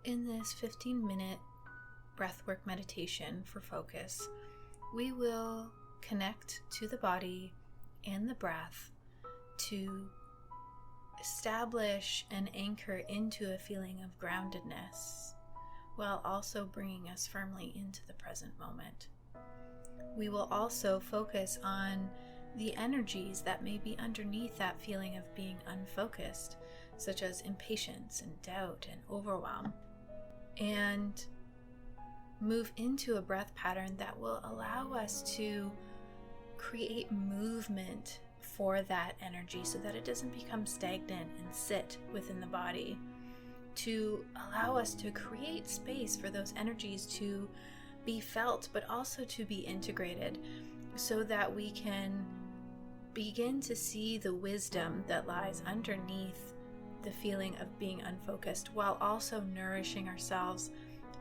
In this 15-minute breathwork meditation for focus, we will connect to the body and the breath to establish and anchor into a feeling of groundedness, while also bringing us firmly into the present moment. We will also focus on the energies that may be underneath that feeling of being unfocused, such as impatience and doubt and overwhelm, and move into a breath pattern that will allow us to create movement for that energy so that it doesn't become stagnant and sit within the body, to allow us to create space for those energies to be felt but also to be integrated, so that we can begin to see the wisdom that lies underneath the feeling of being unfocused, while also nourishing ourselves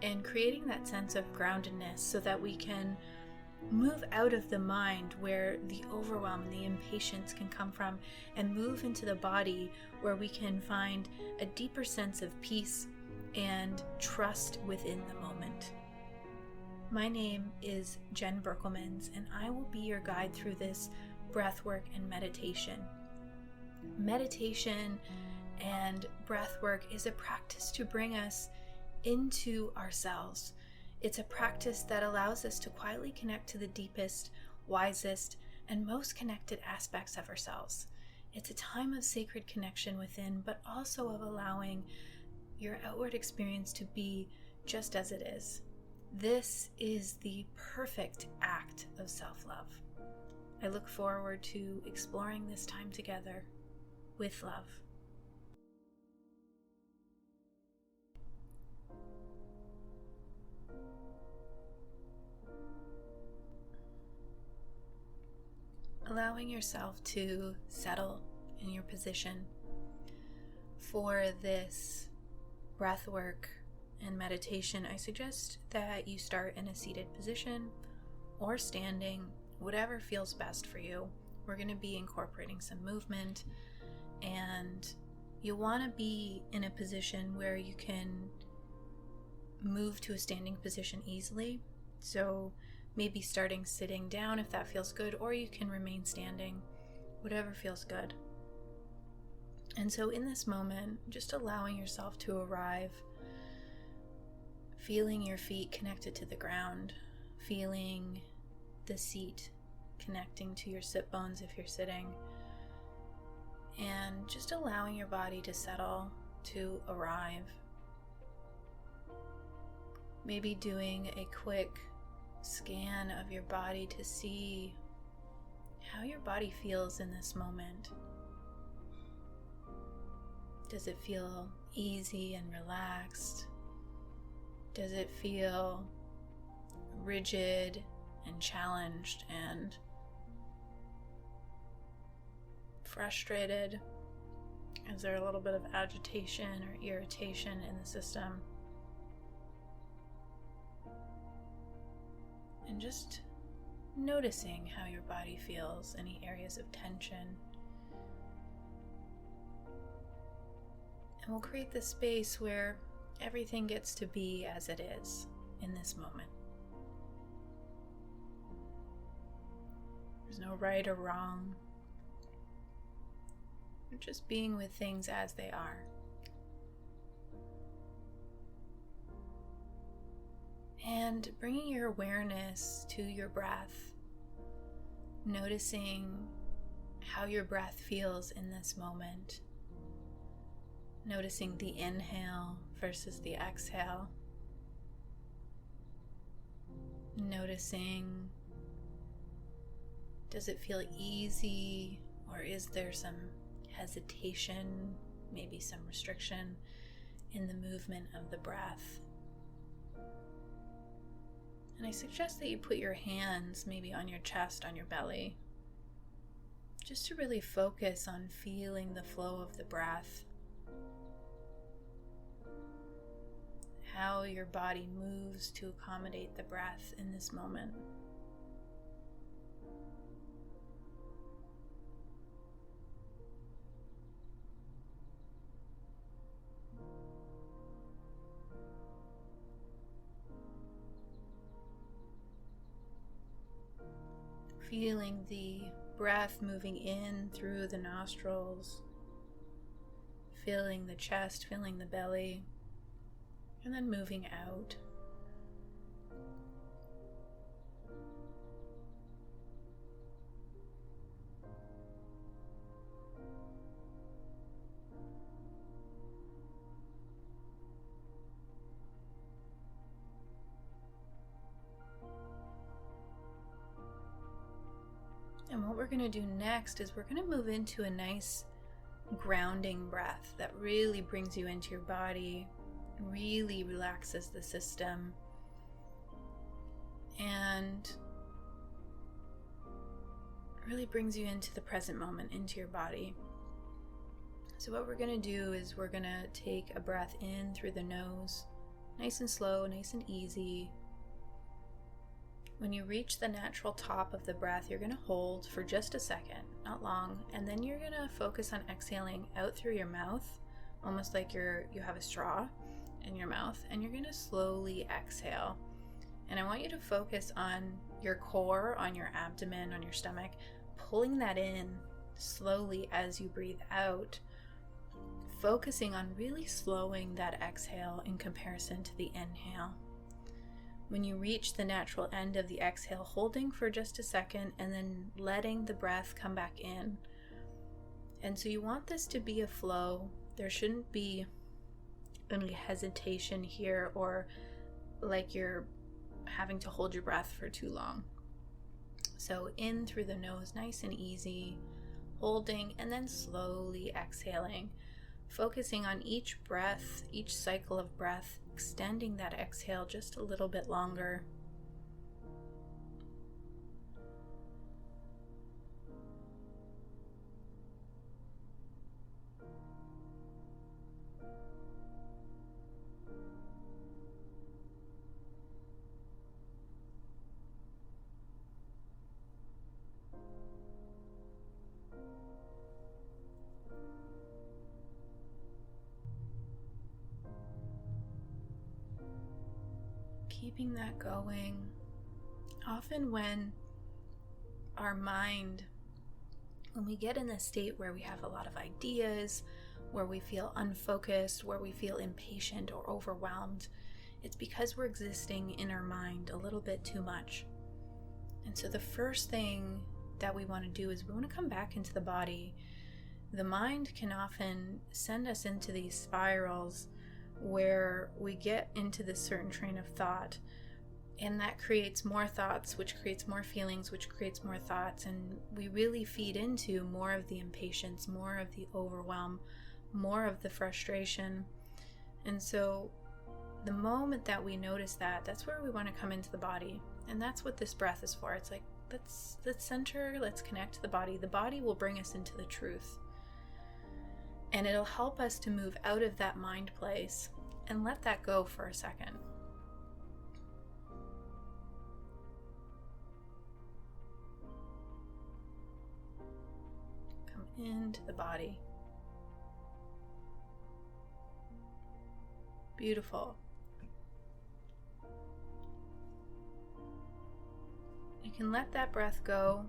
and creating that sense of groundedness so that we can move out of the mind where the overwhelm and the impatience can come from, and move into the body where we can find a deeper sense of peace and trust within the moment. My name is Jenn Berkelmans, and I will be your guide through this breathwork and meditation. Meditation and breathwork is a practice to bring us into ourselves. It's a practice that allows us to quietly connect to the deepest, wisest, and most connected aspects of ourselves. It's a time of sacred connection within, but also of allowing your outward experience to be just as it is. This is the perfect act of self-love. I look forward to exploring this time together with love. Allowing yourself to settle in your position for this breath work and meditation, I suggest that you start in a seated position or standing, whatever feels best for you. We're going to be incorporating some movement, and you want to be in a position where you can move to a standing position easily. So maybe starting sitting down if that feels good, or you can remain standing, whatever feels good. And so in this moment, just allowing yourself to arrive, feeling your feet connected to the ground, feeling the seat connecting to your sit bones if you're sitting, and just allowing your body to settle, to arrive. Maybe doing a quick scan of your body to see how your body feels in this moment. Does it feel easy and relaxed? Does it feel rigid and challenged and frustrated? Is there a little bit of agitation or irritation in the system? And just noticing how your body feels, any areas of tension. And we'll create this space where everything gets to be as it is in this moment. There's no right or wrong. We're just being with things as they are. And bringing your awareness to your breath, noticing how your breath feels in this moment, noticing the inhale versus the exhale, noticing, does it feel easy, or is there some hesitation, maybe some restriction in the movement of the breath? And I suggest that you put your hands maybe on your chest, on your belly, just to really focus on feeling the flow of the breath, how your body moves to accommodate the breath in this moment. Feeling the breath moving in through the nostrils, filling the chest, filling the belly, and then moving out. And what we're going to do next is we're going to move into a nice grounding breath that really brings you into your body, really relaxes the system, and really brings you into the present moment, into your body. So what we're going to do is we're going to take a breath in through the nose, nice and slow, nice and easy. When you reach the natural top of the breath, you're going to hold for just a second, not long, and then you're going to focus on exhaling out through your mouth, almost like you have a straw in your mouth, and you're going to slowly exhale. And I want you to focus on your core, on your abdomen, on your stomach, pulling that in slowly as you breathe out, focusing on really slowing that exhale in comparison to the inhale. When you reach the natural end of the exhale, holding for just a second and then letting the breath come back in. And so you want this to be a flow. There shouldn't be any hesitation here or like you're having to hold your breath for too long. So in through the nose, nice and easy, holding and then slowly exhaling, focusing on each breath, each cycle of breath, extending that exhale just a little bit longer. Keeping that going. Often when we get in a state where we have a lot of ideas, where we feel unfocused, where we feel impatient or overwhelmed, it's because we're existing in our mind a little bit too much. And so the first thing that we want to do is we want to come back into the body. The mind can often send us into these spirals where we get into this certain train of thought, and that creates more thoughts, which creates more feelings, which creates more thoughts, and we really feed into more of the impatience, more of the overwhelm, more of the frustration. And so the moment that we notice that, that's where we want to come into the body, and that's what this breath is for. It's like, let's center, let's connect to the body. The body will bring us into the truth. And it'll help us to move out of that mind place and let that go for a second. Come into the body. Beautiful. You can let that breath go.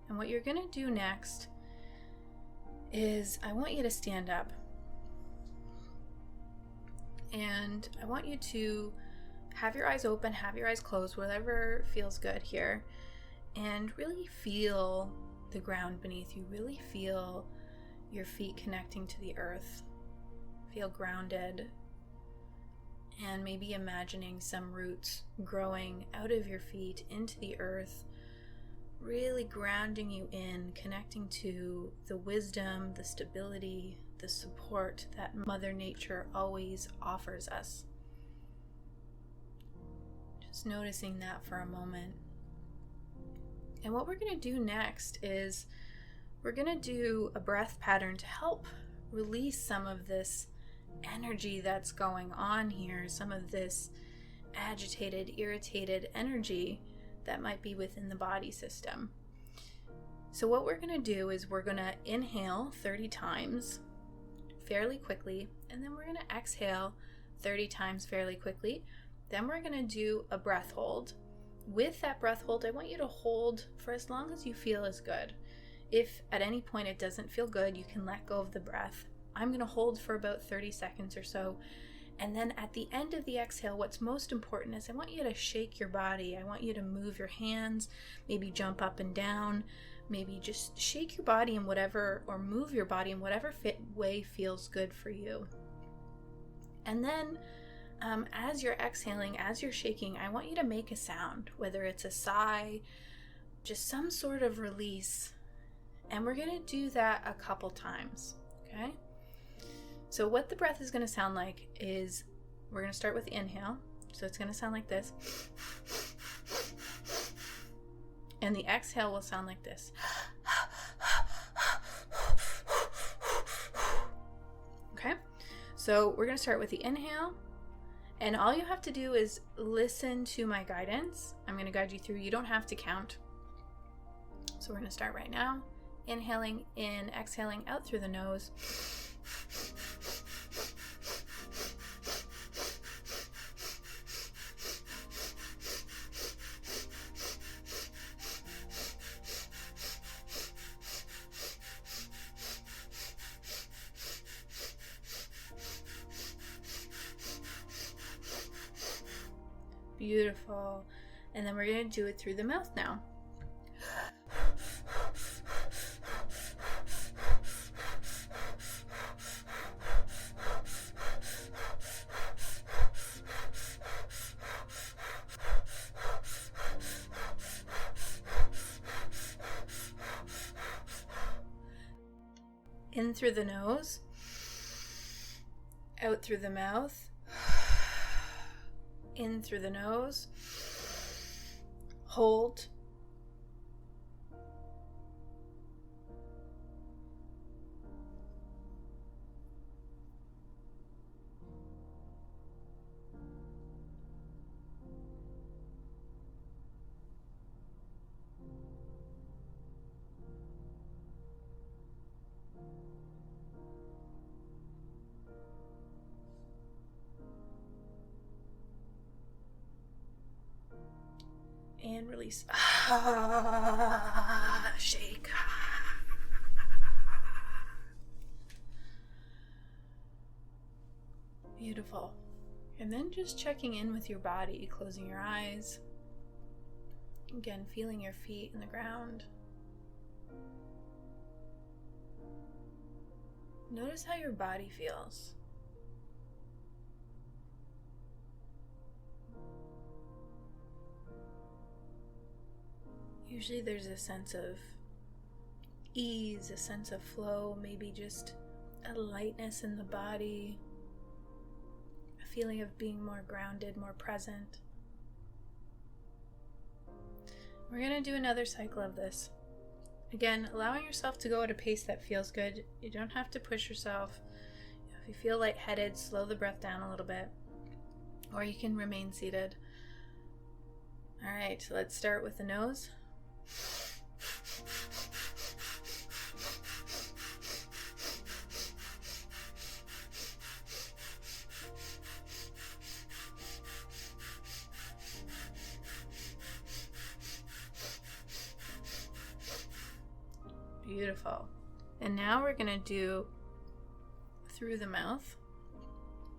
And what you're going to do next is I want you to stand up. And I want you to have your eyes open, have your eyes closed, whatever feels good here. And really feel the ground beneath you. Really feel your feet connecting to the earth. Feel grounded. And maybe imagining some roots growing out of your feet into the earth, really grounding you in, connecting to the wisdom, the stability, the support that Mother Nature always offers us. Just noticing that for a moment. And what we're going to do next is we're going to do a breath pattern to help release some of this energy that's going on here, some of this agitated, irritated energy that might be within the body system. So what we're going to do is we're going to inhale 30 times fairly quickly, and then we're going to exhale 30 times fairly quickly. Then we're going to do a breath hold, With that breath hold, I want you to hold for as long as you feel is good. If at any point it doesn't feel good, you can let go of the breath. I'm going to hold for about 30 seconds or so. And then at the end of the exhale, what's most important is I want you to shake your body. I want you to move your hands, maybe jump up and down, maybe just shake your body in whatever, or move your body in whatever way feels good for you. And then as you're exhaling, as you're shaking, I want you to make a sound, whether it's a sigh, just some sort of release. And we're going to do that a couple times, okay? So what the breath is going to sound like is, we're going to start with the inhale. So it's going to sound like this. And the exhale will sound like this. Okay? So we're going to start with the inhale. And all you have to do is listen to my guidance. I'm going to guide you through. You don't have to count. So we're going to start right now. Inhaling in, exhaling out through the nose. Beautiful. And then we're going to do it through the mouth now. In through the nose, out through the mouth, in through the nose, hold, and release. Shake. Beautiful. And then just checking in with your body, closing your eyes. Again, feeling your feet in the ground. Notice how your body feels. Usually there's a sense of ease, a sense of flow, maybe just a lightness in the body, a feeling of being more grounded, more present. We're going to do another cycle of this. Again, allowing yourself to go at a pace that feels good. You don't have to push yourself. If you feel lightheaded, slow the breath down a little bit, or you can remain seated. All right, so let's start with the nose. Beautiful. And now we're going to do through the mouth,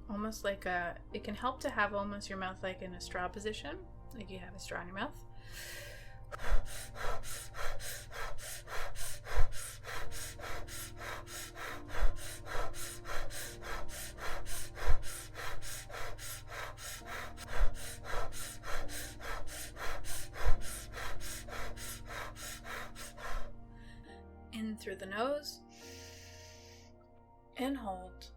almost like it can help to have almost your mouth like in a straw position, like you have a straw in your mouth. In through the nose and hold.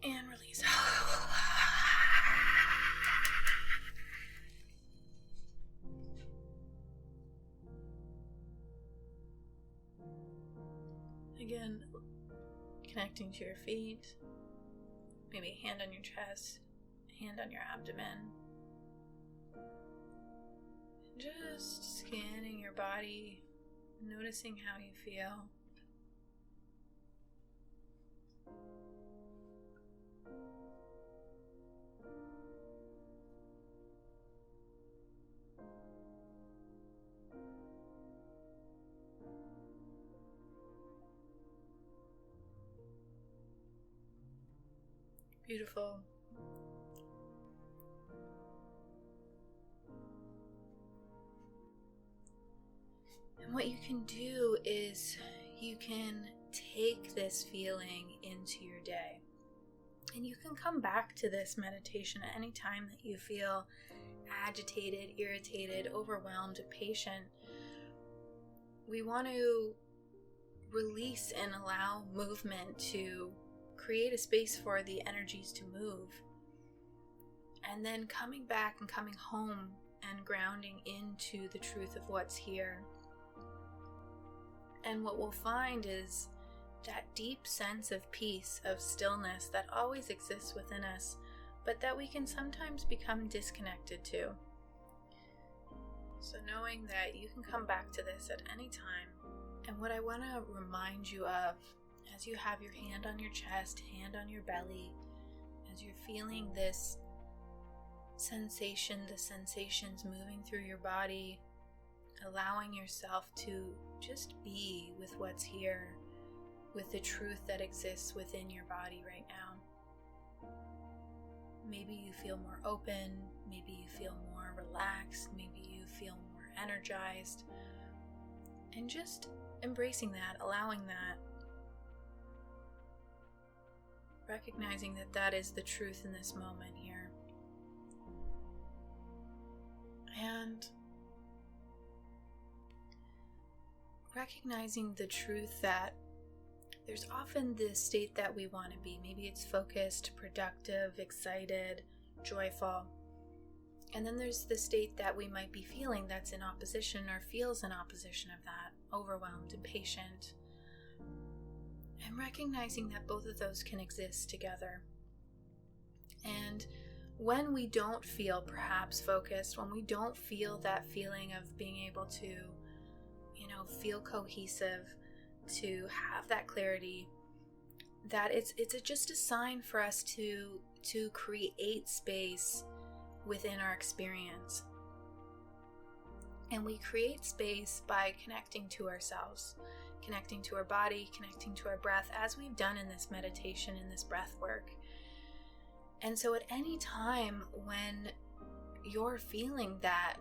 And release. connecting to your feet, maybe hand on your chest, hand on your abdomen. Just scanning your body, noticing how you feel. Beautiful. And what you can do is you can take this feeling into your day. And you can come back to this meditation at any time that you feel agitated, irritated, overwhelmed, impatient. We want to release and allow movement to create a space for the energies to move. And then coming back and coming home and grounding into the truth of what's here. And what we'll find is that deep sense of peace, of stillness that always exists within us, but that we can sometimes become disconnected to. So knowing that you can come back to this at any time. And what I want to remind you of, as you have your hand on your chest, hand on your belly, as you're feeling this sensation, the sensations moving through your body, allowing yourself to just be with what's here, with the truth that exists within your body right now. Maybe you feel more open, maybe you feel more relaxed, maybe you feel more energized, and just embracing that, allowing that, recognizing that that is the truth in this moment here. And recognizing the truth that there's often this state that we want to be. Maybe it's focused, productive, excited, joyful. And then there's the state that we might be feeling that's in opposition or feels in opposition of that, overwhelmed, impatient. And recognizing that both of those can exist together. And when we don't feel perhaps focused, when we don't feel that feeling of being able to, feel cohesive, to have that clarity, that it's just a sign for us to create space within our experience. And we create space by connecting to ourselves, connecting to our body, connecting to our breath, as we've done in this meditation, in this breath work. And so at any time when you're feeling that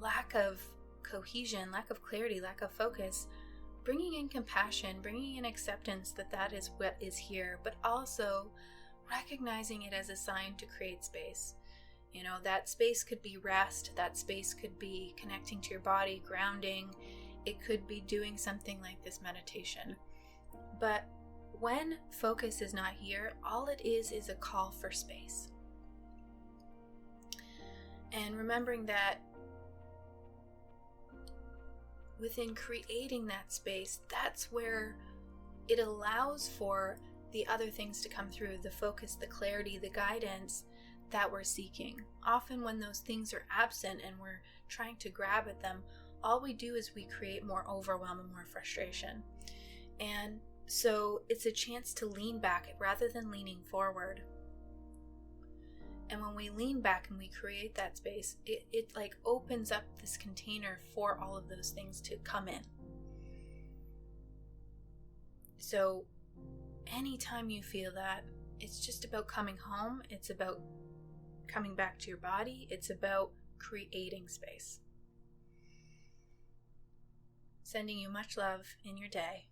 lack of cohesion, lack of clarity, lack of focus, bringing in compassion, bringing in acceptance that is what is here, but also recognizing it as a sign to create space. That space could be rest, that space could be connecting to your body, grounding, it could be doing something like this meditation. But when focus is not here, all it is a call for space. And remembering that within creating that space, that's where it allows for the other things to come through, the focus, the clarity, the guidance that we're seeking. Often when those things are absent and we're trying to grab at them, all we do is we create more overwhelm and more frustration. And so it's a chance to lean back rather than leaning forward. And when we lean back and we create that space, it like opens up this container for all of those things to come in. So anytime you feel that, it's just about coming home. It's about coming back to your body. It's about creating space. Sending you much love in your day.